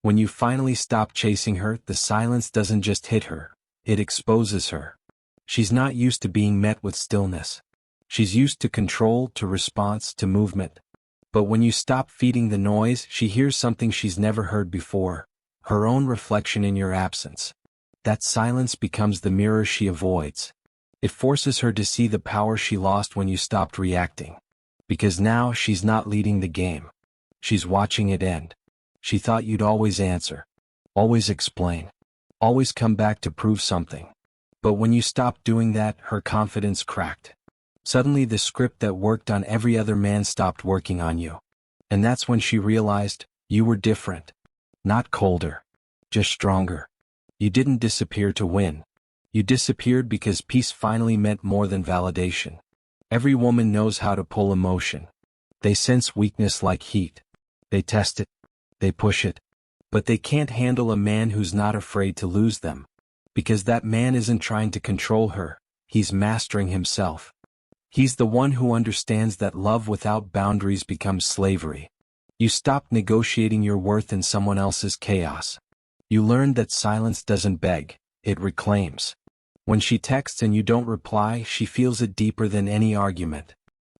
When you finally stop chasing her, the silence doesn't just hit her, it exposes her. She's not used to being met with stillness. She's used to control, to response, to movement. But when you stop feeding the noise, she hears something she's never heard before, her own reflection in your absence. That silence becomes the mirror she avoids. It forces her to see the power she lost when you stopped reacting. Because now she's not leading the game. She's watching it end. She thought you'd always answer, always explain, always come back to prove something. But when you stopped doing that, her confidence cracked. Suddenly the script that worked on every other man stopped working on you. And that's when she realized you were different. Not colder, just stronger. You didn't disappear to win. You disappeared because peace finally meant more than validation. Every woman knows how to pull emotion. They sense weakness like heat. They test it. They push it. But they can't handle a man who's not afraid to lose them. Because that man isn't trying to control her, he's mastering himself. He's the one who understands that love without boundaries becomes slavery. You stopped negotiating your worth in someone else's chaos. You learned that silence doesn't beg, it reclaims. When she texts and you don't reply, she feels it deeper than any argument.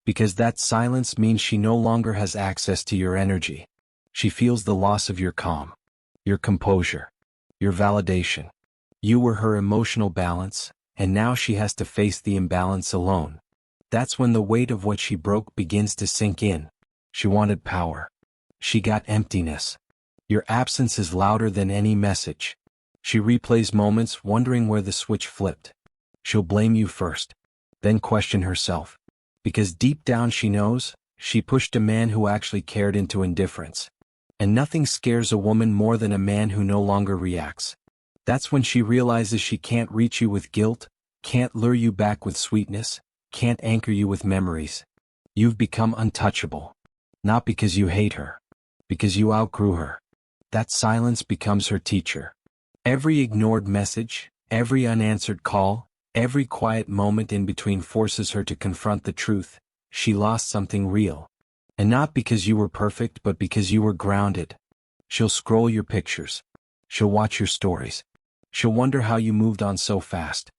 Because that silence means she no longer has access to your energy. She feels the loss of your calm, your composure, your validation. You were her emotional balance, and now she has to face the imbalance alone. That's when the weight of what she broke begins to sink in. She wanted power. She got emptiness. Your absence is louder than any message. She replays moments wondering where the switch flipped. She'll blame you first, then question herself. Because deep down she knows, she pushed a man who actually cared into indifference. And nothing scares a woman more than a man who no longer reacts. That's when she realizes she can't reach you with guilt, can't lure you back with sweetness, can't anchor you with memories. You've become untouchable. Not because you hate her. Because you outgrew her. That silence becomes her teacher. Every ignored message, every unanswered call, every quiet moment in between forces her to confront the truth. She lost something real. And not because you were perfect, but because you were grounded. She'll scroll your pictures. She'll watch your stories. She'll wonder how you moved on so fast.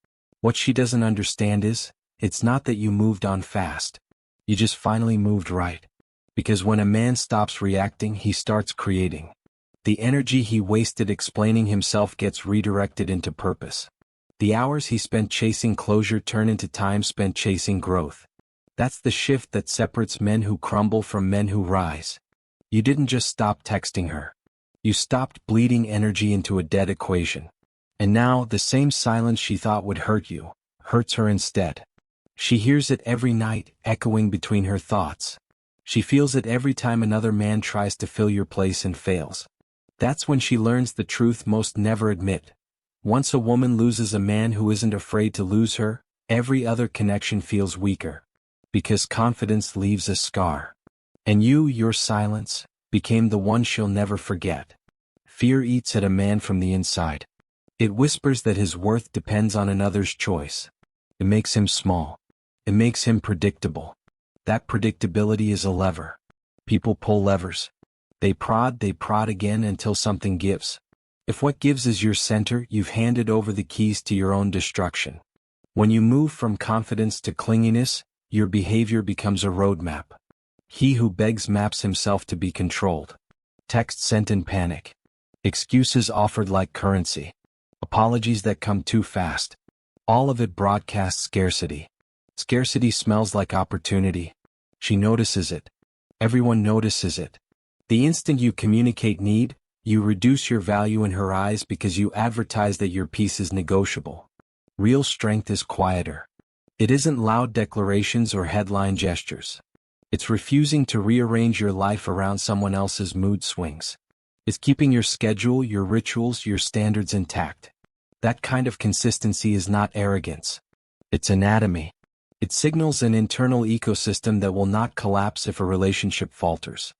What she doesn't understand is, it's not that you moved on fast. You just finally moved right. Because when a man stops reacting, he starts creating. The energy he wasted explaining himself gets redirected into purpose. The hours he spent chasing closure turn into time spent chasing growth. That's the shift that separates men who crumble from men who rise. You didn't just stop texting her. You stopped bleeding energy into a dead equation. And now, the same silence she thought would hurt you, hurts her instead. She hears it every night, echoing between her thoughts. She feels it every time another man tries to fill your place and fails. That's when she learns the truth most never admit. Once a woman loses a man who isn't afraid to lose her, every other connection feels weaker. Because confidence leaves a scar. And your silence, became the one she'll never forget. Fear eats at a man from the inside. It whispers that his worth depends on another's choice. It makes him small. It makes him predictable. That predictability is a lever. People pull levers. They prod again until something gives. If what gives is your center, you've handed over the keys to your own destruction. When you move from confidence to clinginess, your behavior becomes a roadmap. He who begs maps himself to be controlled. Text sent in panic. Excuses offered like currency. Apologies that come too fast. All of it broadcasts scarcity. Scarcity smells like opportunity. She notices it. Everyone notices it. The instant you communicate need, you reduce your value in her eyes because you advertise that your peace is negotiable. Real strength is quieter. It isn't loud declarations or headline gestures. It's refusing to rearrange your life around someone else's mood swings. It's keeping your schedule, your rituals, your standards intact. That kind of consistency is not arrogance. It's anatomy. It signals an internal ecosystem that will not collapse if a relationship falters.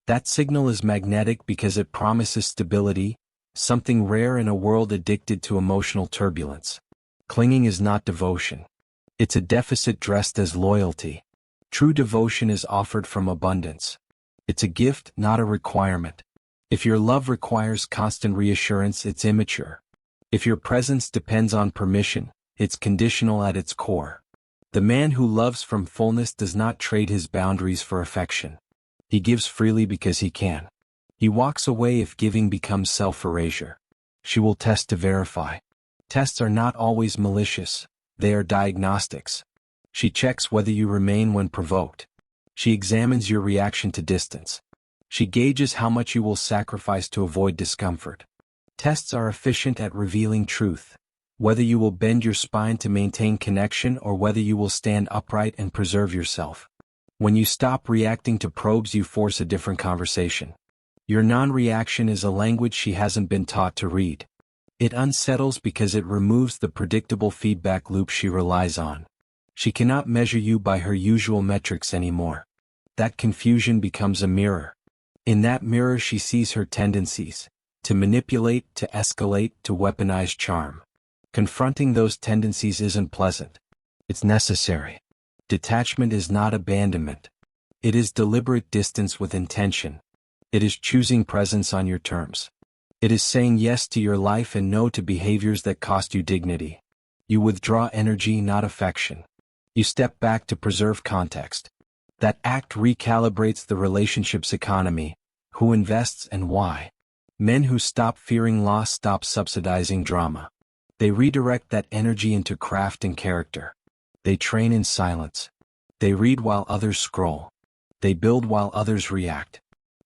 That signal is magnetic because it promises stability, something rare in a world addicted to emotional turbulence. Clinging is not devotion. It's a deficit dressed as loyalty. True devotion is offered from abundance. It's a gift, not a requirement. If your love requires constant reassurance, it's immature. If your presence depends on permission, it's conditional at its core. The man who loves from fullness does not trade his boundaries for affection. He gives freely because he can. He walks away if giving becomes self-erasure. She will test to verify. Tests are not always malicious, they are diagnostics. She checks whether you remain when provoked. She examines your reaction to distance. She gauges how much you will sacrifice to avoid discomfort. Tests are efficient at revealing truth, whether you will bend your spine to maintain connection or whether you will stand upright and preserve yourself. When you stop reacting to probes, you force a different conversation. Your non-reaction is a language she hasn't been taught to read. It unsettles because it removes the predictable feedback loop she relies on. She cannot measure you by her usual metrics anymore. That confusion becomes a mirror. In that mirror she sees her tendencies, to manipulate, to escalate, to weaponize charm. Confronting those tendencies isn't pleasant. It's necessary. Detachment is not abandonment. It is deliberate distance with intention. It is choosing presence on your terms. It is saying yes to your life and no to behaviors that cost you dignity. You withdraw energy, not affection. You step back to preserve context. That act recalibrates the relationship's economy, who invests and why. Men who stop fearing loss stop subsidizing drama. They redirect that energy into craft and character. They train in silence. They read while others scroll. They build while others react.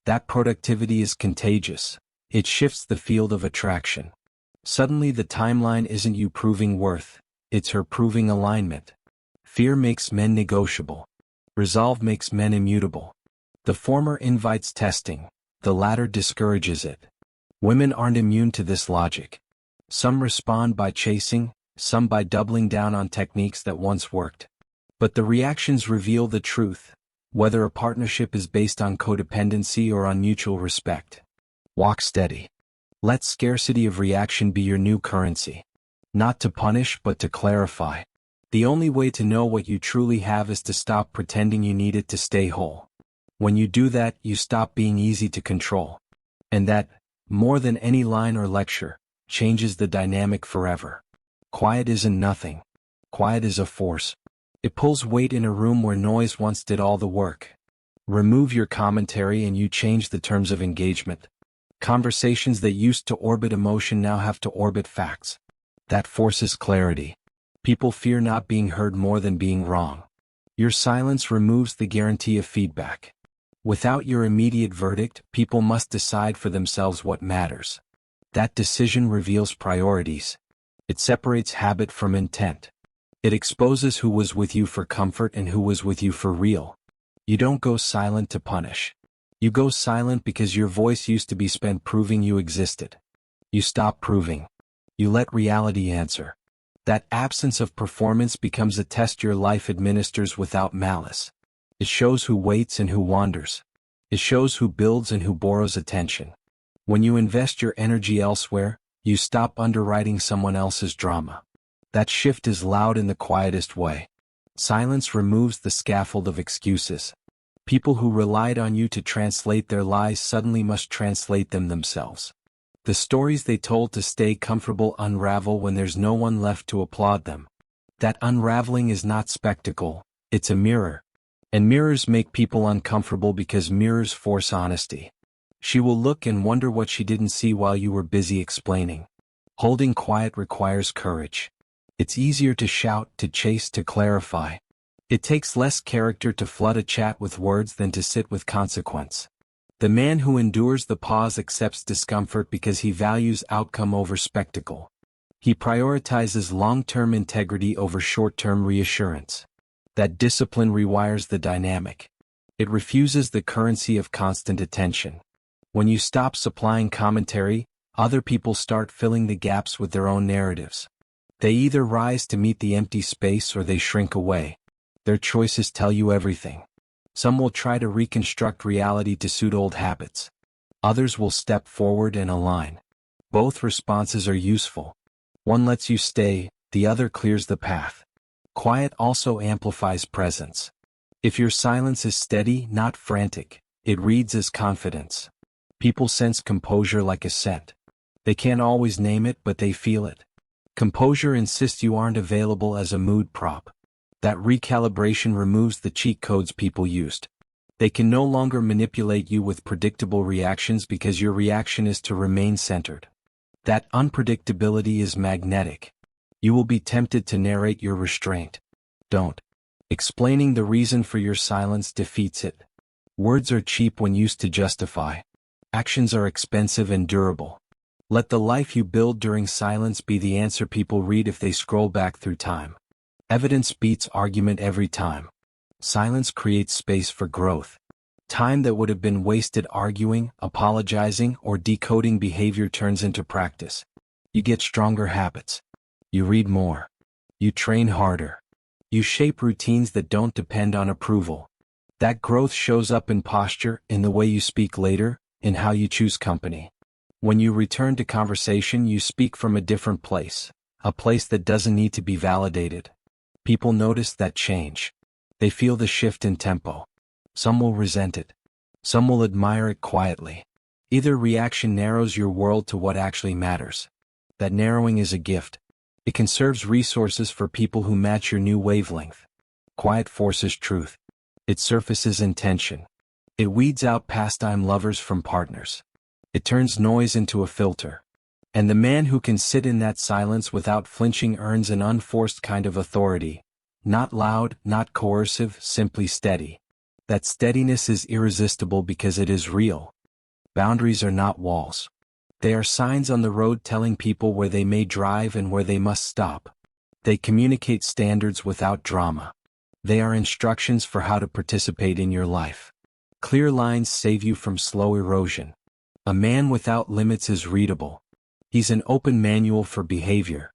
That productivity is contagious. It shifts the field of attraction. Suddenly the timeline isn't you proving worth, it's her proving alignment. Fear makes men negotiable. Resolve makes men immutable. The former invites testing, the latter discourages it. Women aren't immune to this logic. Some respond by chasing, some by doubling down on techniques that once worked. But the reactions reveal the truth, whether a partnership is based on codependency or on mutual respect. Walk steady. Let scarcity of reaction be your new currency. Not to punish but to clarify. The only way to know what you truly have is to stop pretending you need it to stay whole. When you do that, you stop being easy to control. And that, more than any line or lecture, changes the dynamic forever. Quiet isn't nothing. Quiet is a force. It pulls weight in a room where noise once did all the work. Remove your commentary and you change the terms of engagement. Conversations that used to orbit emotion now have to orbit facts. That forces clarity. People fear not being heard more than being wrong. Your silence removes the guarantee of feedback. Without your immediate verdict, people must decide for themselves what matters. That decision reveals priorities. It separates habit from intent. It exposes who was with you for comfort and who was with you for real. You don't go silent to punish. You go silent because your voice used to be spent proving you existed. You stop proving. You let reality answer. That absence of performance becomes a test your life administers without malice. It shows who waits and who wanders. It shows who builds and who borrows attention. When you invest your energy elsewhere, you stop underwriting someone else's drama. That shift is loud in the quietest way. Silence removes the scaffold of excuses. People who relied on you to translate their lies suddenly must translate them themselves. The stories they told to stay comfortable unravel when there's no one left to applaud them. That unraveling is not spectacle, it's a mirror. And mirrors make people uncomfortable because mirrors force honesty. She will look and wonder what she didn't see while you were busy explaining. Holding quiet requires courage. It's easier to shout, to chase, to clarify. It takes less character to flood a chat with words than to sit with consequence. The man who endures the pause accepts discomfort because he values outcome over spectacle. He prioritizes long-term integrity over short-term reassurance. That discipline rewires the dynamic. It refuses the currency of constant attention. When you stop supplying commentary, other people start filling the gaps with their own narratives. They either rise to meet the empty space or they shrink away. Their choices tell you everything. Some will try to reconstruct reality to suit old habits. Others will step forward and align. Both responses are useful. One lets you stay, the other clears the path. Quiet also amplifies presence. If your silence is steady, not frantic, it reads as confidence. People sense composure like a scent. They can't always name it, but they feel it. Composure insists you aren't available as a mood prop. That recalibration removes the cheat codes people used. They can no longer manipulate you with predictable reactions because your reaction is to remain centered. That unpredictability is magnetic. You will be tempted to narrate your restraint. Don't. Explaining the reason for your silence defeats it. Words are cheap when used to justify. Actions are expensive and durable. Let the life you build during silence be the answer people read if they scroll back through time. Evidence beats argument every time. Silence creates space for growth. Time that would have been wasted arguing, apologizing, or decoding behavior turns into practice. You get stronger habits. You read more. You train harder. You shape routines that don't depend on approval. That growth shows up in posture, in the way you speak later, in how you choose company. When you return to conversation, you speak from a different place, a place that doesn't need to be validated. People notice that change. They feel the shift in tempo. Some will resent it. Some will admire it quietly. Either reaction narrows your world to what actually matters. That narrowing is a gift. It conserves resources for people who match your new wavelength. Quiet forces truth. It surfaces intention. It weeds out pastime lovers from partners. It turns noise into a filter. And the man who can sit in that silence without flinching earns an unforced kind of authority. Not loud, not coercive, simply steady. That steadiness is irresistible because it is real. Boundaries are not walls. They are signs on the road telling people where they may drive and where they must stop. They communicate standards without drama. They are instructions for how to participate in your life. Clear lines save you from slow erosion. A man without limits is readable. He's an open manual for behavior.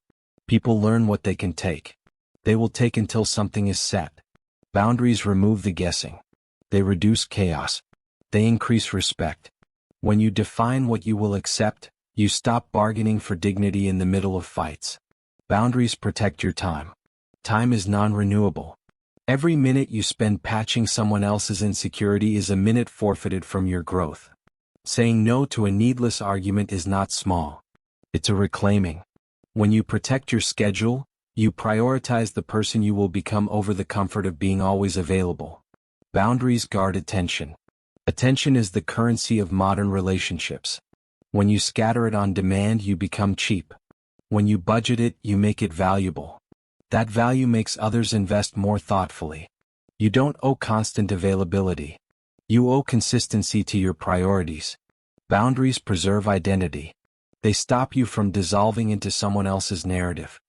People learn what they can take. They will take until something is set. Boundaries remove the guessing. They reduce chaos. They increase respect. When you define what you will accept, you stop bargaining for dignity in the middle of fights. Boundaries protect your time. Time is non-renewable. Every minute you spend patching someone else's insecurity is a minute forfeited from your growth. Saying no to a needless argument is not small. It's a reclaiming. When you protect your schedule, you prioritize the person you will become over the comfort of being always available. Boundaries guard attention. Attention is the currency of modern relationships. When you scatter it on demand, you become cheap. When you budget it, you make it valuable. That value makes others invest more thoughtfully. You don't owe constant availability. You owe consistency to your priorities. Boundaries preserve identity. They stop you from dissolving into someone else's narrative.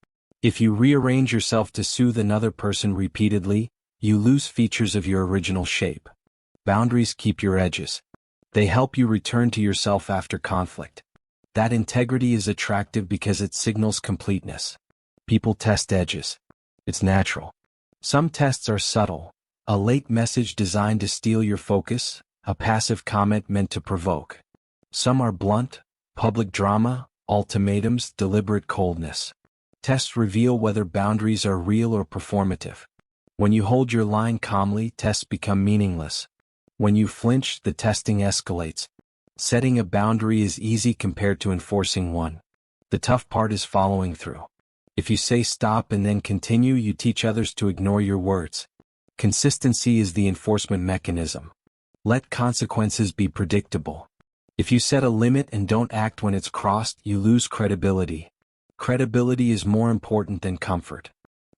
If you rearrange yourself to soothe another person repeatedly, you lose features of your original shape. Boundaries keep your edges. They help you return to yourself after conflict. That integrity is attractive because it signals completeness. People test edges. It's natural. Some tests are subtle. A late message designed to steal your focus, a passive comment meant to provoke. Some are blunt, public drama, ultimatums, deliberate coldness. Tests reveal whether boundaries are real or performative. When you hold your line calmly, tests become meaningless. When you flinch, the testing escalates. Setting a boundary is easy compared to enforcing one. The tough part is following through. If you say stop and then continue, you teach others to ignore your words. Consistency is the enforcement mechanism. Let consequences be predictable. If you set a limit and don't act when it's crossed, you lose credibility. Credibility is more important than comfort.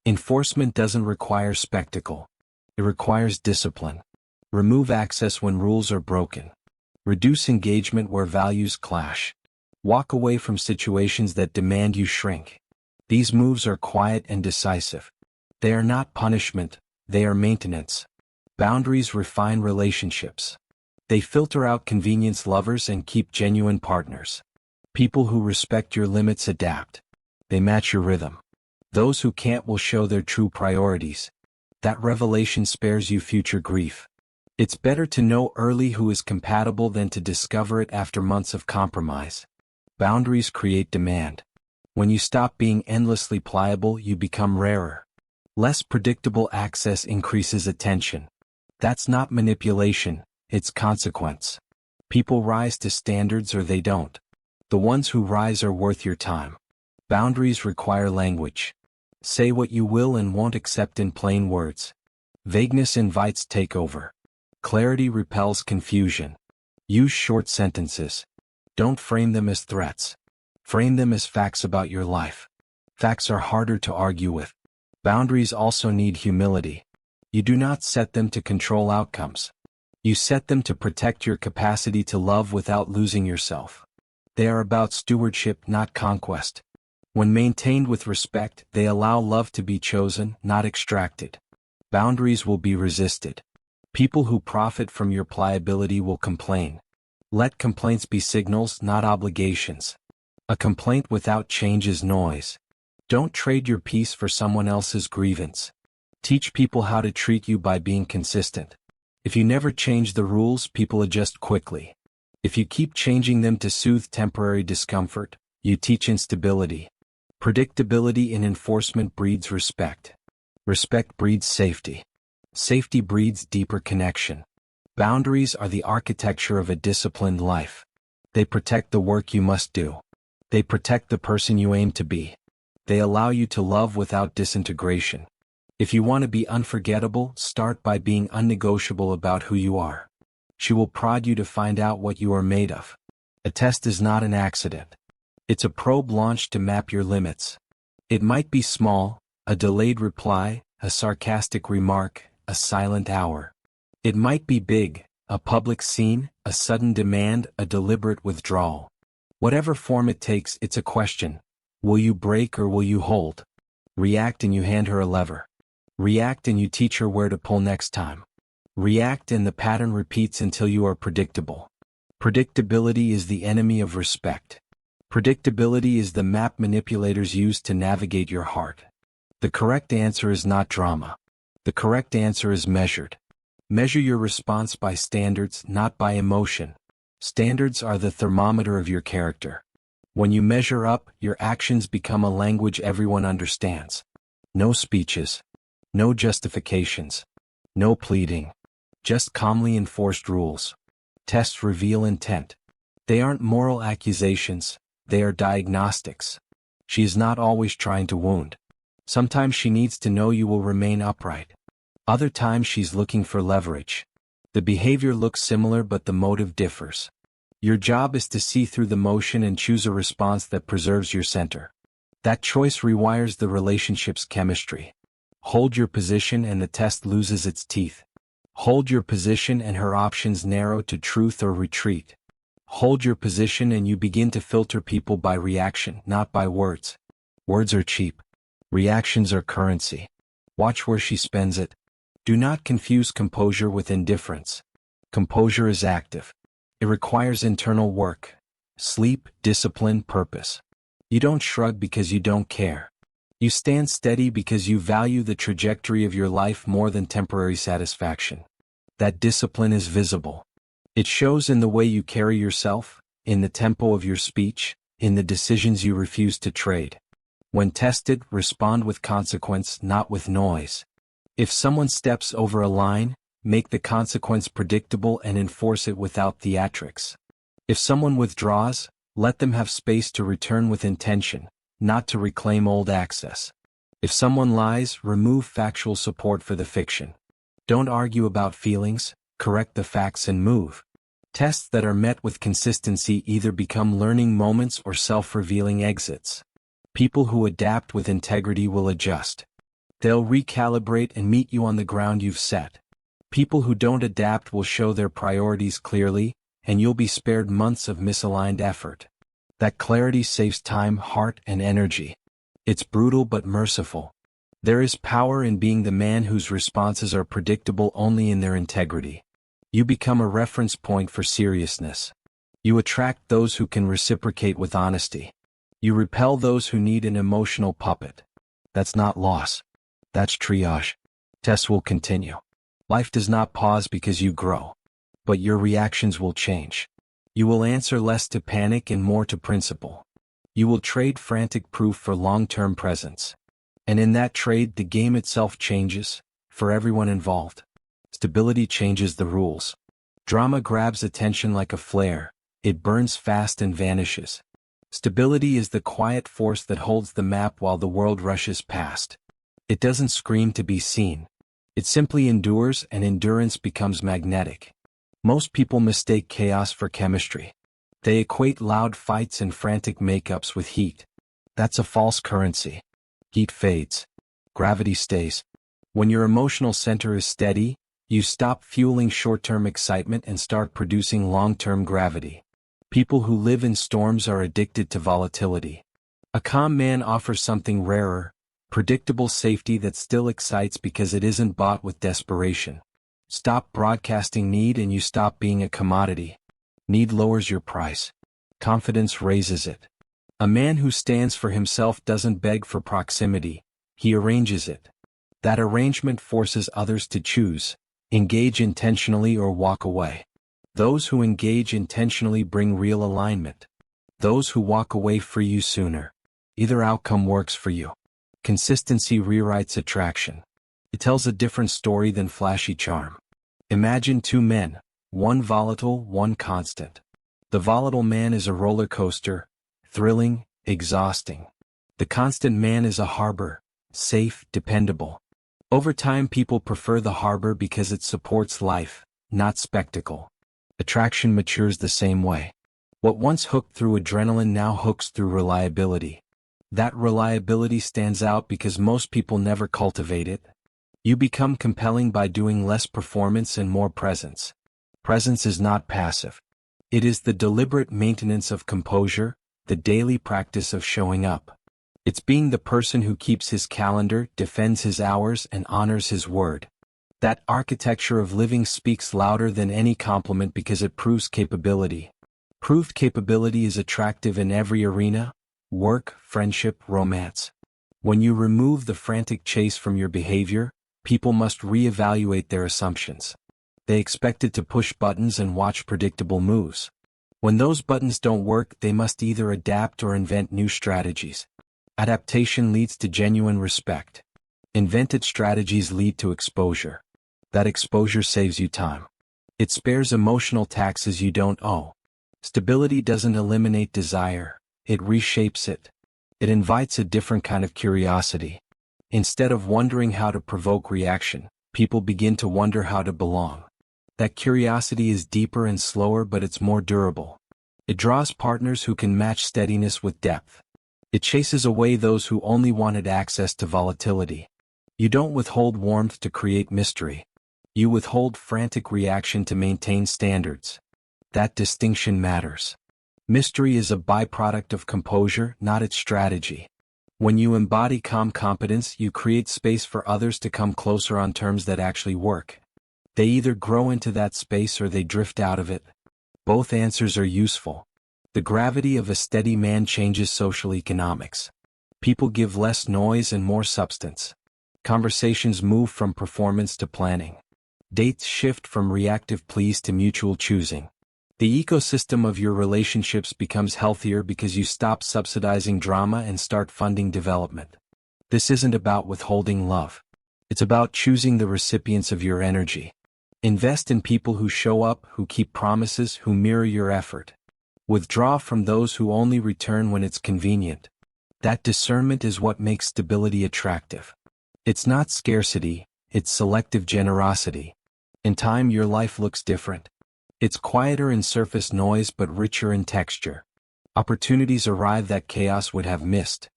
Enforcement doesn't require spectacle. It requires discipline. Remove access when rules are broken. Reduce engagement where values clash. Walk away from situations that demand you shrink. These moves are quiet and decisive. They are not punishment, they are maintenance. Boundaries refine relationships. They filter out convenience lovers and keep genuine partners. People who respect your limits adapt. They match your rhythm. Those who can't will show their true priorities. That revelation spares you future grief. It's better to know early who is compatible than to discover it after months of compromise. Boundaries create demand. When you stop being endlessly pliable, you become rarer. Less predictable access increases attention. That's not manipulation, it's consequence. People rise to standards or they don't. The ones who rise are worth your time. Boundaries require language. Say what you will and won't accept in plain words. Vagueness invites takeover. Clarity repels confusion. Use short sentences. Don't frame them as threats. Frame them as facts about your life. Facts are harder to argue with. Boundaries also need humility. You do not set them to control outcomes. You set them to protect your capacity to love without losing yourself. They are about stewardship, not conquest. When maintained with respect, they allow love to be chosen, not extracted. Boundaries will be resisted. People who profit from your pliability will complain. Let complaints be signals, not obligations. A complaint without change is noise. Don't trade your peace for someone else's grievance. Teach people how to treat you by being consistent. If you never change the rules, people adjust quickly. If you keep changing them to soothe temporary discomfort, you teach instability. Predictability in enforcement breeds respect. Respect breeds safety. Safety breeds deeper connection. Boundaries are the architecture of a disciplined life. They protect the work you must do. They protect the person you aim to be. They allow you to love without disintegration. If you want to be unforgettable, start by being unnegotiable about who you are. She will prod you to find out what you are made of. A test is not an accident. It's a probe launched to map your limits. It might be small, a delayed reply, a sarcastic remark, a silent hour. It might be big, a public scene, a sudden demand, a deliberate withdrawal. Whatever form it takes, it's a question. Will you break or will you hold? React and you hand her a lever. React and you teach her where to pull next time. React and the pattern repeats until you are predictable. Predictability is the enemy of respect. Predictability is the map manipulators use to navigate your heart. The correct answer is not drama. The correct answer is measured. Measure your response by standards, not by emotion. Standards are the thermometer of your character. When you measure up, your actions become a language everyone understands. No speeches. No justifications. No pleading. Just calmly enforced rules. Tests reveal intent. They aren't moral accusations, they are diagnostics. She is not always trying to wound. Sometimes she needs to know you will remain upright. Other times she's looking for leverage. The behavior looks similar but the motive differs. Your job is to see through the motion and choose a response that preserves your center. That choice rewires the relationship's chemistry. Hold your position and the test loses its teeth. Hold your position and her options narrow to truth or retreat. Hold your position and you begin to filter people by reaction, not by words. Words are cheap. Reactions are currency. Watch where she spends it. Do not confuse composure with indifference. Composure is active. It requires internal work. Sleep, discipline, purpose. You don't shrug because you don't care. You stand steady because you value the trajectory of your life more than temporary satisfaction. That discipline is visible. It shows in the way you carry yourself, in the tempo of your speech, in the decisions you refuse to trade. When tested, respond with consequence, not with noise. If someone steps over a line, make the consequence predictable and enforce it without theatrics. If someone withdraws, let them have space to return with intention, not to reclaim old access. If someone lies, remove factual support for the fiction. Don't argue about feelings, correct the facts and move. Tests that are met with consistency either become learning moments or self-revealing exits. People who adapt with integrity will adjust. They'll recalibrate and meet you on the ground you've set. People who don't adapt will show their priorities clearly, and you'll be spared months of misaligned effort. That clarity saves time, heart, and energy. It's brutal but merciful. There is power in being the man whose responses are predictable only in their integrity. You become a reference point for seriousness. You attract those who can reciprocate with honesty. You repel those who need an emotional puppet. That's not loss. That's triage. Tests will continue. Life does not pause because you grow. But your reactions will change. You will answer less to panic and more to principle. You will trade frantic proof for long-term presence. And in that trade, the game itself changes, for everyone involved. Stability changes the rules. Drama grabs attention like a flare, it burns fast and vanishes. Stability is the quiet force that holds the map while the world rushes past. It doesn't scream to be seen. It simply endures, and endurance becomes magnetic. Most people mistake chaos for chemistry. They equate loud fights and frantic makeups with heat. That's a false currency. Heat fades. Gravity stays. When your emotional center is steady, you stop fueling short-term excitement and start producing long-term gravity. People who live in storms are addicted to volatility. A calm man offers something rarer, predictable safety that still excites because it isn't bought with desperation. Stop broadcasting need and you stop being a commodity. Need lowers your price. Confidence raises it. A man who stands for himself doesn't beg for proximity, he arranges it. That arrangement forces others to choose, engage intentionally or walk away. Those who engage intentionally bring real alignment. Those who walk away free you sooner. Either outcome works for you. Consistency rewrites attraction. It tells a different story than flashy charm. Imagine two men, one volatile, one constant. The volatile man is a roller coaster, thrilling, exhausting. The constant man is a harbor, safe, dependable. Over time people prefer the harbor because it supports life, not spectacle. Attraction matures the same way. What once hooked through adrenaline now hooks through reliability. That reliability stands out because most people never cultivate it. You become compelling by doing less performance and more presence. Presence is not passive. It is the deliberate maintenance of composure, the daily practice of showing up. It's being the person who keeps his calendar, defends his hours, and honors his word. That architecture of living speaks louder than any compliment because it proves capability. Proved capability is attractive in every arena: work, friendship, romance. When you remove the frantic chase from your behavior, people must reevaluate their assumptions. They expected to push buttons and watch predictable moves. When those buttons don't work, they must either adapt or invent new strategies. Adaptation leads to genuine respect. Invented strategies lead to exposure. That exposure saves you time. It spares emotional taxes you don't owe. Stability doesn't eliminate desire, it reshapes it. It invites a different kind of curiosity. Instead of wondering how to provoke reaction, people begin to wonder how to belong. That curiosity is deeper and slower, but it's more durable. It draws partners who can match steadiness with depth. It chases away those who only wanted access to volatility. You don't withhold warmth to create mystery. You withhold frantic reaction to maintain standards. That distinction matters. Mystery is a byproduct of composure, not its strategy. When you embody calm competence, you create space for others to come closer on terms that actually work. They either grow into that space or they drift out of it. Both answers are useful. The gravity of a steady man changes social economics. People give less noise and more substance. Conversations move from performance to planning. Dates shift from reactive pleas to mutual choosing. The ecosystem of your relationships becomes healthier because you stop subsidizing drama and start funding development. This isn't about withholding love. It's about choosing the recipients of your energy. Invest in people who show up, who keep promises, who mirror your effort. Withdraw from those who only return when it's convenient. That discernment is what makes stability attractive. It's not scarcity, it's selective generosity. In time, your life looks different. It's quieter in surface noise but richer in texture. Opportunities arrive that chaos would have missed.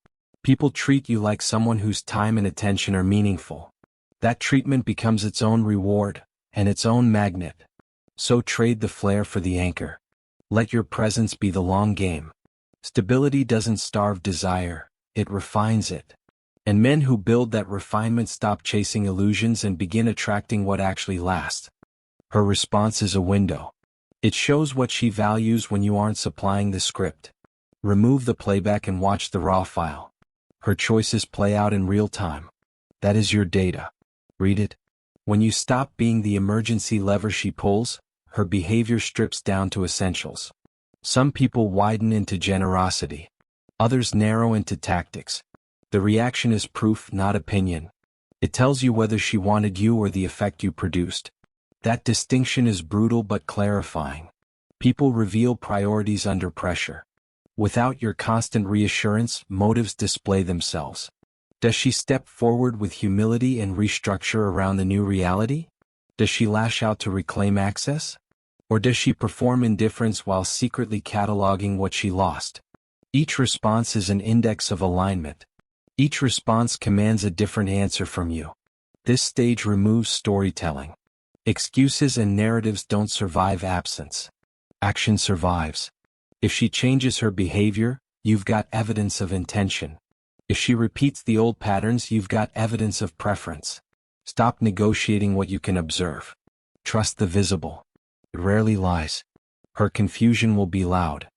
People treat you like someone whose time and attention are meaningful. That treatment becomes its own reward, and its own magnet. So trade the flare for the anchor. Let your presence be the long game. Stability doesn't starve desire, it refines it. And men who build that refinement stop chasing illusions and begin attracting what actually lasts. Her response is a window. It shows what she values when you aren't supplying the script. Remove the playback and watch the raw file. Her choices play out in real time. That is your data. Read it. When you stop being the emergency lever she pulls, her behavior strips down to essentials. Some people widen into generosity. Others narrow into tactics. The reaction is proof, not opinion. It tells you whether she wanted you or the effect you produced. That distinction is brutal but clarifying. People reveal priorities under pressure. Without your constant reassurance, motives display themselves. Does she step forward with humility and restructure around the new reality? Does she lash out to reclaim access? Or does she perform indifference while secretly cataloging what she lost? Each response is an index of alignment. Each response commands a different answer from you. This stage removes storytelling. Excuses and narratives don't survive absence. Action survives. If she changes her behavior, you've got evidence of intention. If she repeats the old patterns, you've got evidence of preference. Stop negotiating what you can observe. Trust the visible. It rarely lies. Her confusion will be loud.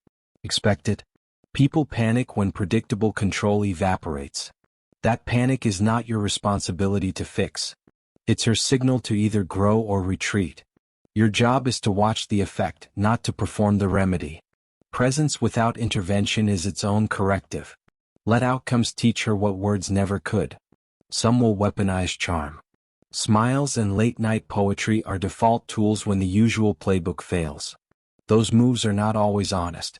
Expect it. People panic when predictable control evaporates. That panic is not your responsibility to fix. It's her signal to either grow or retreat. Your job is to watch the effect, not to perform the remedy. Presence without intervention is its own corrective. Let outcomes teach her what words never could. Some will weaponize charm. Smiles and late-night poetry are default tools when the usual playbook fails. Those moves are not always honest.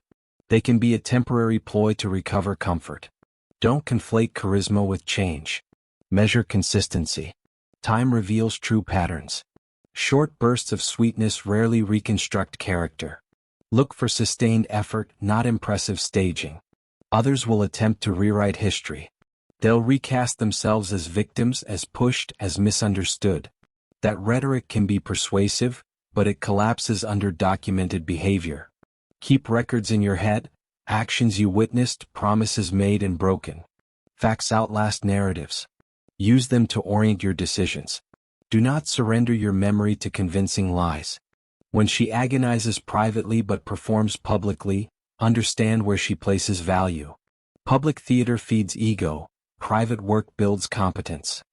They can be a temporary ploy to recover comfort. Don't conflate charisma with change. Measure consistency. Time reveals true patterns. Short bursts of sweetness rarely reconstruct character. Look for sustained effort, not impressive staging. Others will attempt to rewrite history. They'll recast themselves as victims, as pushed, as misunderstood. That rhetoric can be persuasive, but it collapses under documented behavior. Keep records in your head, actions you witnessed, promises made and broken. Facts outlast narratives. Use them to orient your decisions. Do not surrender your memory to convincing lies. When she agonizes privately but performs publicly, understand where she places value. Public theater feeds ego, private work builds competence.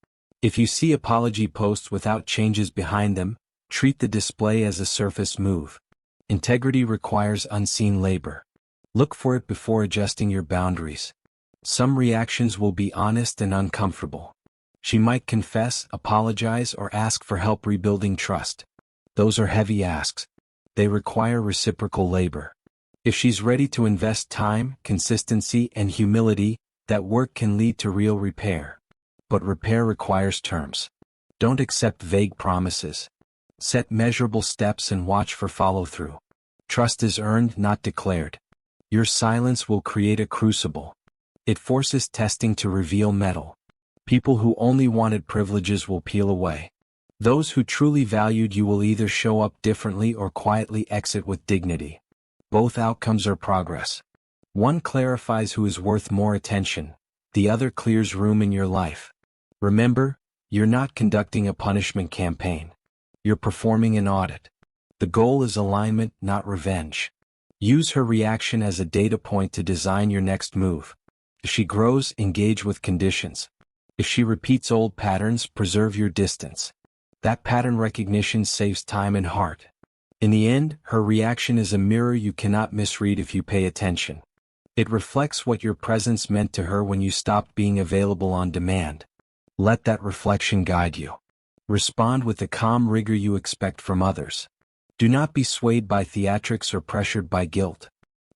If you see apology posts without changes behind them, treat the display as a surface move. Integrity requires unseen labor. Look for it before adjusting your boundaries. Some reactions will be honest and uncomfortable. She might confess, apologize, or ask for help rebuilding trust. Those are heavy asks. They require reciprocal labor. If she's ready to invest time, consistency, and humility, that work can lead to real repair. But repair requires terms. Don't accept vague promises. Set measurable steps and watch for follow-through. Trust is earned, not declared. Your silence will create a crucible. It forces testing to reveal metal. People who only wanted privileges will peel away. Those who truly valued you will either show up differently or quietly exit with dignity. Both outcomes are progress. One clarifies who is worth more attention, the other clears room in your life. Remember, you're not conducting a punishment campaign. You're performing an audit. The goal is alignment, not revenge. Use her reaction as a data point to design your next move. If she grows, engage with conditions. If she repeats old patterns, preserve your distance. That pattern recognition saves time and heart. In the end, her reaction is a mirror you cannot misread if you pay attention. It reflects what your presence meant to her when you stopped being available on demand. Let that reflection guide you. Respond with the calm rigor you expect from others. Do not be swayed by theatrics or pressured by guilt.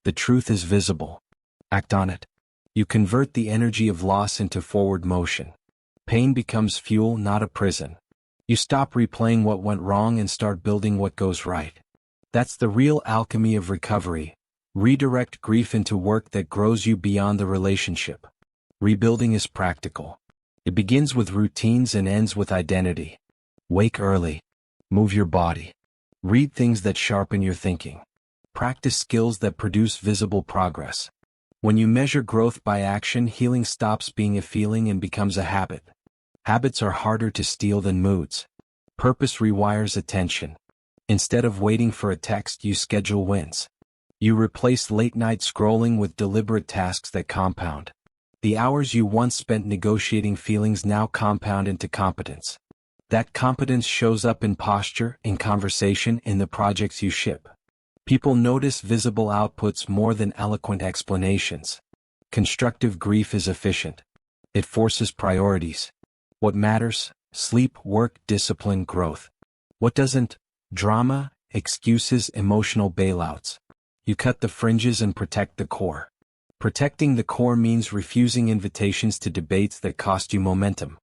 The truth is visible. Act on it. You convert the energy of loss into forward motion. Pain becomes fuel, not a prison. You stop replaying what went wrong and start building what goes right. That's the real alchemy of recovery. Redirect grief into work that grows you beyond the relationship. Rebuilding is practical. It begins with routines and ends with identity. Wake early. Move your body. Read things that sharpen your thinking. Practice skills that produce visible progress. When you measure growth by action, healing stops being a feeling and becomes a habit. Habits are harder to steal than moods. Purpose rewires attention. Instead of waiting for a text, you schedule wins. You replace late-night scrolling with deliberate tasks that compound. The hours you once spent negotiating feelings now compound into competence. That competence shows up in posture, in conversation, in the projects you ship. People notice visible outputs more than eloquent explanations. Constructive grief is efficient. It forces priorities. What matters? Sleep, work, discipline, growth. What doesn't? Drama, excuses, emotional bailouts. You cut the fringes and protect the core. Protecting the core means refusing invitations to debates that cost you momentum.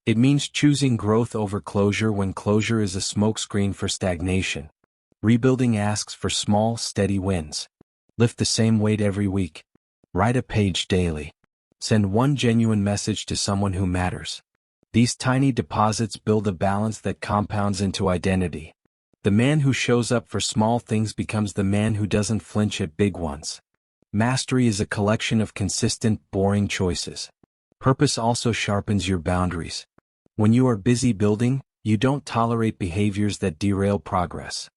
It means choosing growth over closure when closure is a smokescreen for stagnation. Rebuilding asks for small, steady wins. Lift the same weight every week. Write a page daily. Send one genuine message to someone who matters. These tiny deposits build a balance that compounds into identity. The man who shows up for small things becomes the man who doesn't flinch at big ones. Mastery is a collection of consistent, boring choices. Purpose also sharpens your boundaries. When you are busy building, you don't tolerate behaviors that derail progress.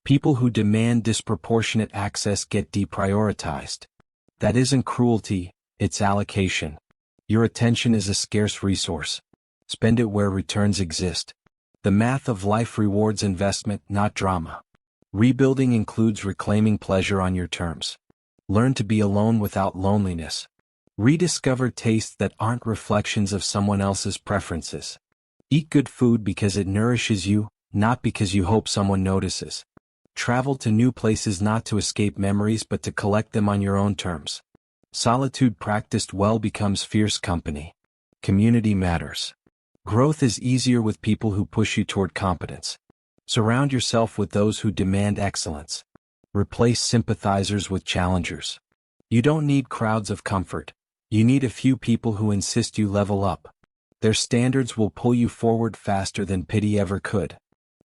People who demand disproportionate access get deprioritized. That isn't cruelty, it's allocation. Your attention is a scarce resource. Spend it where returns exist. The math of life rewards investment, not drama. Rebuilding includes reclaiming pleasure on your terms. Learn to be alone without loneliness. Rediscover tastes that aren't reflections of someone else's preferences. Eat good food because it nourishes you, not because you hope someone notices. Travel to new places not to escape memories but to collect them on your own terms. Solitude practiced well becomes fierce company. Community matters. Growth is easier with people who push you toward competence. Surround yourself with those who demand excellence. Replace sympathizers with challengers. You don't need crowds of comfort. You need a few people who insist you level up. Their standards will pull you forward faster than pity ever could.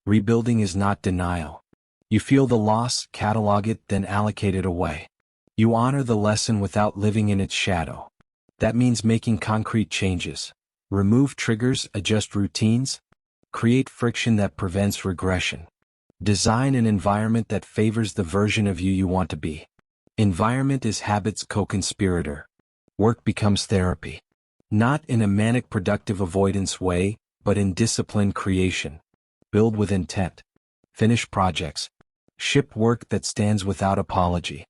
Rebuilding is not denial. You feel the loss, catalog it, then allocate it away. You honor the lesson without living in its shadow. That means making concrete changes. Remove triggers, adjust routines. Create friction that prevents regression. Design an environment that favors the version of you want to be. Environment is habit's co-conspirator. Work becomes therapy. Not in a manic productive avoidance way, but in disciplined creation. Build with intent. Finish projects. Ship work that stands without apology.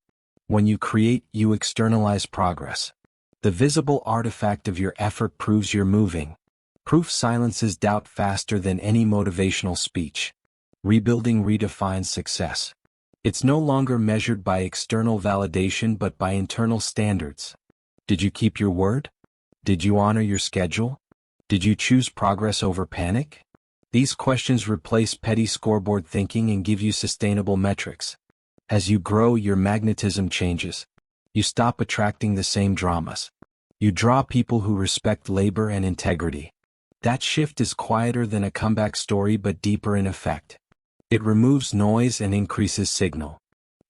When you create, you externalize progress. The visible artifact of your effort proves you're moving. Proof silences doubt faster than any motivational speech. Rebuilding redefines success. It's no longer measured by external validation but by internal standards. Did you keep your word? Did you honor your schedule? Did you choose progress over panic? These questions replace petty scoreboard thinking and give you sustainable metrics. As you grow, your magnetism changes. You stop attracting the same dramas. You draw people who respect labor and integrity. That shift is quieter than a comeback story but deeper in effect. It removes noise and increases signal.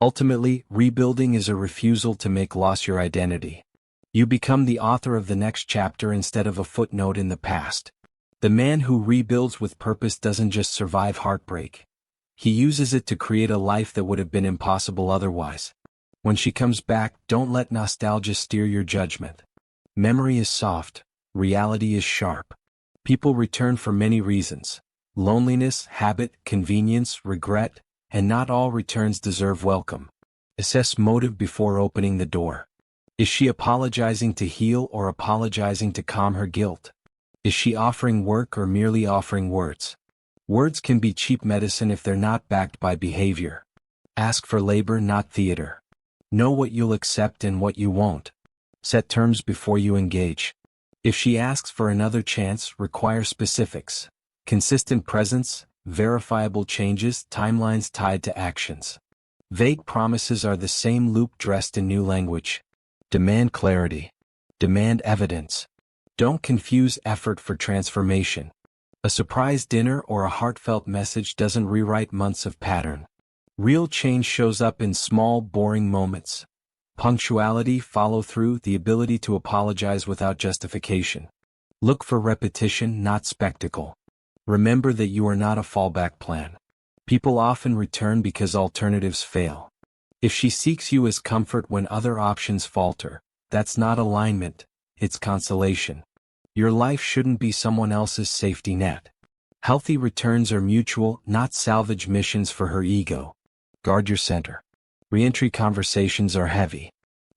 Ultimately, rebuilding is a refusal to make loss your identity. You become the author of the next chapter instead of a footnote in the past. The man who rebuilds with purpose doesn't just survive heartbreak. He uses it to create a life that would have been impossible otherwise. When she comes back, don't let nostalgia steer your judgment. Memory is soft, reality is sharp. People return for many reasons. Loneliness, habit, convenience, regret, and not all returns deserve welcome. Assess motive before opening the door. Is she apologizing to heal or apologizing to calm her guilt? Is she offering work or merely offering words? Words can be cheap medicine if they're not backed by behavior. Ask for labor, not theater. Know what you'll accept and what you won't. Set terms before you engage. If she asks for another chance, require specifics. Consistent presence, verifiable changes, timelines tied to actions. Vague promises are the same loop dressed in new language. Demand clarity. Demand evidence. Don't confuse effort for transformation. A surprise dinner or a heartfelt message doesn't rewrite months of pattern. Real change shows up in small, boring moments. Punctuality, follow-through, the ability to apologize without justification. Look for repetition, not spectacle. Remember that you are not a fallback plan. People often return because alternatives fail. If she seeks you as comfort when other options falter, that's not alignment, it's consolation. Your life shouldn't be someone else's safety net. Healthy returns are mutual, not salvage missions for her ego. Guard your center. Reentry conversations are heavy.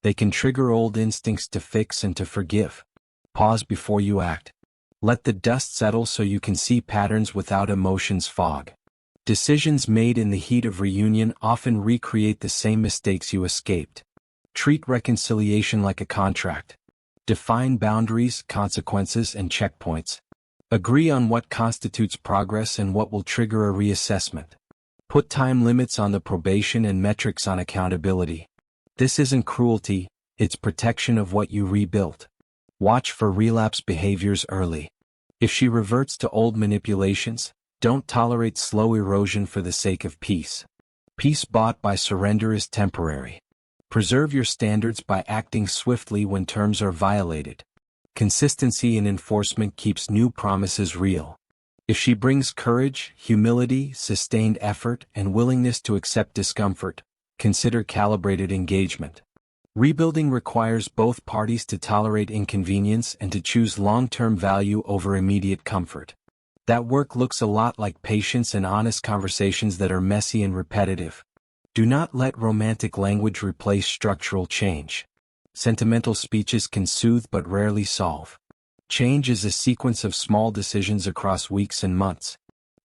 They can trigger old instincts to fix and to forgive. Pause before you act. Let the dust settle so you can see patterns without emotions fog. Decisions made in the heat of reunion often recreate the same mistakes you escaped. Treat reconciliation like a contract. Define boundaries, consequences, and checkpoints. Agree on what constitutes progress and what will trigger a reassessment. Put time limits on the probation and metrics on accountability. This isn't cruelty, it's protection of what you rebuilt. Watch for relapse behaviors early. If she reverts to old manipulations, don't tolerate slow erosion for the sake of peace. Peace bought by surrender is temporary. Preserve your standards by acting swiftly when terms are violated. Consistency in enforcement keeps new promises real. If she brings courage, humility, sustained effort, and willingness to accept discomfort, consider calibrated engagement. Rebuilding requires both parties to tolerate inconvenience and to choose long-term value over immediate comfort. That work looks a lot like patience and honest conversations that are messy and repetitive. Do not let romantic language replace structural change. Sentimental speeches can soothe but rarely solve. Change is a sequence of small decisions across weeks and months.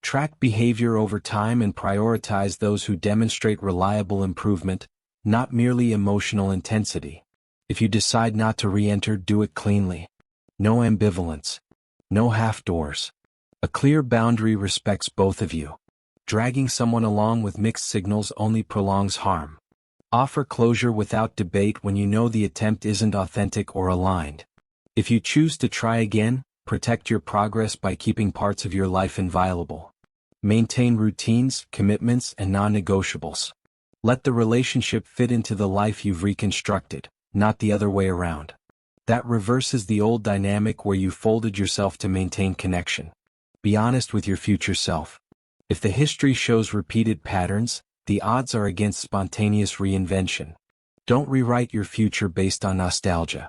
Track behavior over time and prioritize those who demonstrate reliable improvement, not merely emotional intensity. If you decide not to re-enter, do it cleanly. No ambivalence. No half-doors. A clear boundary respects both of you. Dragging someone along with mixed signals only prolongs harm. Offer closure without debate when you know the attempt isn't authentic or aligned. If you choose to try again, protect your progress by keeping parts of your life inviolable. Maintain routines, commitments, and non-negotiables. Let the relationship fit into the life you've reconstructed, not the other way around. That reverses the old dynamic where you folded yourself to maintain connection. Be honest with your future self. If the history shows repeated patterns, the odds are against spontaneous reinvention. Don't rewrite your future based on nostalgia.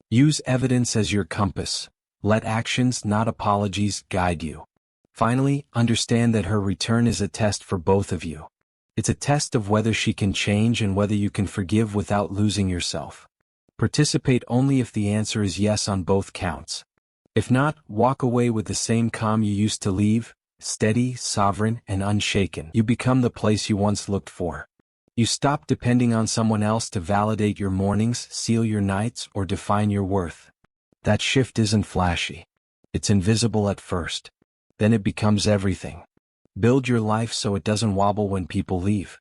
Use evidence as your compass. Let actions, not apologies, guide you. Finally, understand that her return is a test for both of you. It's a test of whether she can change and whether you can forgive without losing yourself. Participate only if the answer is yes on both counts. If not, walk away with the same calm you used to leave, steady, sovereign, and unshaken. You become the place you once looked for. You stop depending on someone else to validate your mornings, seal your nights, or define your worth. That shift isn't flashy. It's invisible at first. Then it becomes everything. Build your life so it doesn't wobble when people leave.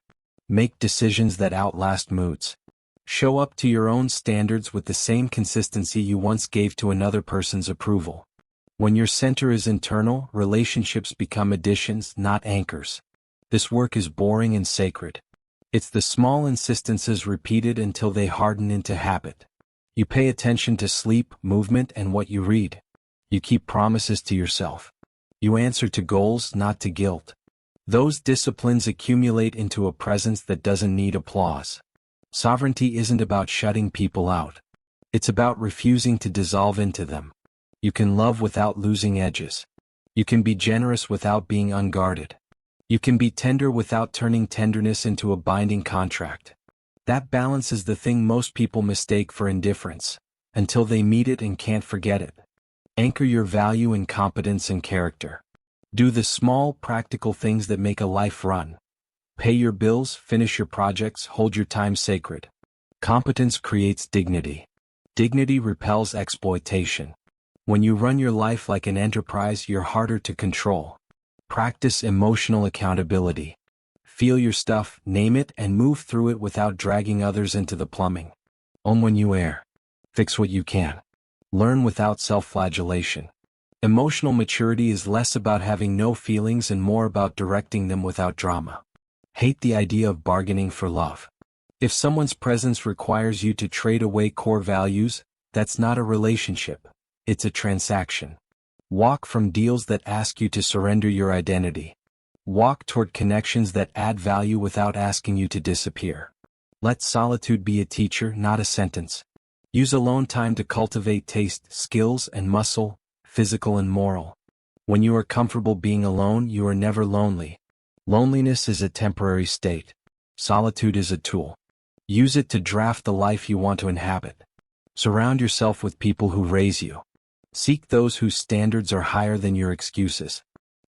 Make decisions that outlast moods. Show up to your own standards with the same consistency you once gave to another person's approval. When your center is internal, relationships become additions, not anchors. This work is boring and sacred. It's the small insistences repeated until they harden into habit. You pay attention to sleep, movement, and what you read. You keep promises to yourself. You answer to goals, not to guilt. Those disciplines accumulate into a presence that doesn't need applause. Sovereignty isn't about shutting people out. It's about refusing to dissolve into them. You can love without losing edges. You can be generous without being unguarded. You can be tender without turning tenderness into a binding contract. That balance is the thing most people mistake for indifference, until they meet it and can't forget it. Anchor your value in competence and character. Do the small, practical things that make a life run. Pay your bills, finish your projects, hold your time sacred. Competence creates dignity. Dignity repels exploitation. When you run your life like an enterprise, you're harder to control. Practice emotional accountability. Feel your stuff, name it, and move through it without dragging others into the plumbing. Own when you err. Fix what you can. Learn without self-flagellation. Emotional maturity is less about having no feelings and more about directing them without drama. Hate the idea of bargaining for love. If someone's presence requires you to trade away core values, that's not a relationship. It's a transaction. Walk from deals that ask you to surrender your identity. Walk toward connections that add value without asking you to disappear. Let solitude be a teacher, not a sentence. Use alone time to cultivate taste, skills, and muscle, physical and moral. When you are comfortable being alone, you are never lonely. Loneliness is a temporary state. Solitude is a tool. Use it to draft the life you want to inhabit. Surround yourself with people who raise you. Seek those whose standards are higher than your excuses.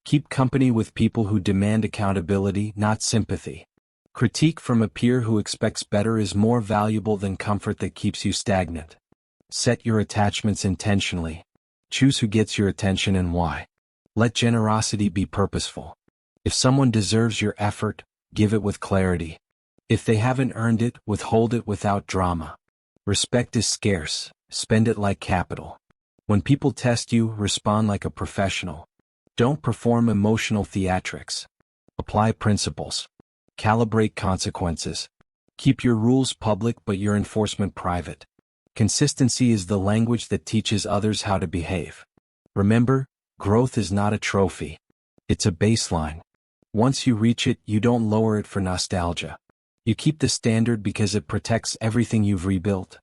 Keep company with people who demand accountability, not sympathy. Critique from a peer who expects better is more valuable than comfort that keeps you stagnant. Set your attachments intentionally. Choose who gets your attention and why. Let generosity be purposeful. If someone deserves your effort, give it with clarity. If they haven't earned it, withhold it without drama. Respect is scarce, spend it like capital. When people test you, respond like a professional. Don't perform emotional theatrics. Apply principles. Calibrate consequences. Keep your rules public but your enforcement private. Consistency is the language that teaches others how to behave. Remember, growth is not a trophy. It's a baseline. Once you reach it, you don't lower it for nostalgia. You keep the standard because it protects everything you've rebuilt.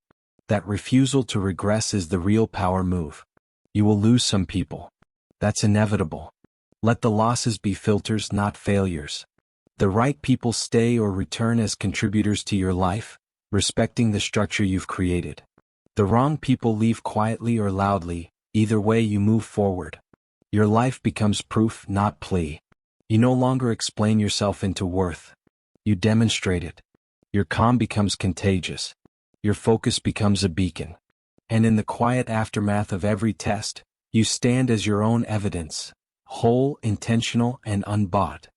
That refusal to regress is the real power move. You will lose some people. That's inevitable. Let the losses be filters, not failures. The right people stay or return as contributors to your life, respecting the structure you've created. The wrong people leave quietly or loudly, either way you move forward. Your life becomes proof, not plea. You no longer explain yourself into worth. You demonstrate it. Your calm becomes contagious. Your focus becomes a beacon. And in the quiet aftermath of every test, you stand as your own evidence, whole, intentional, and unbought.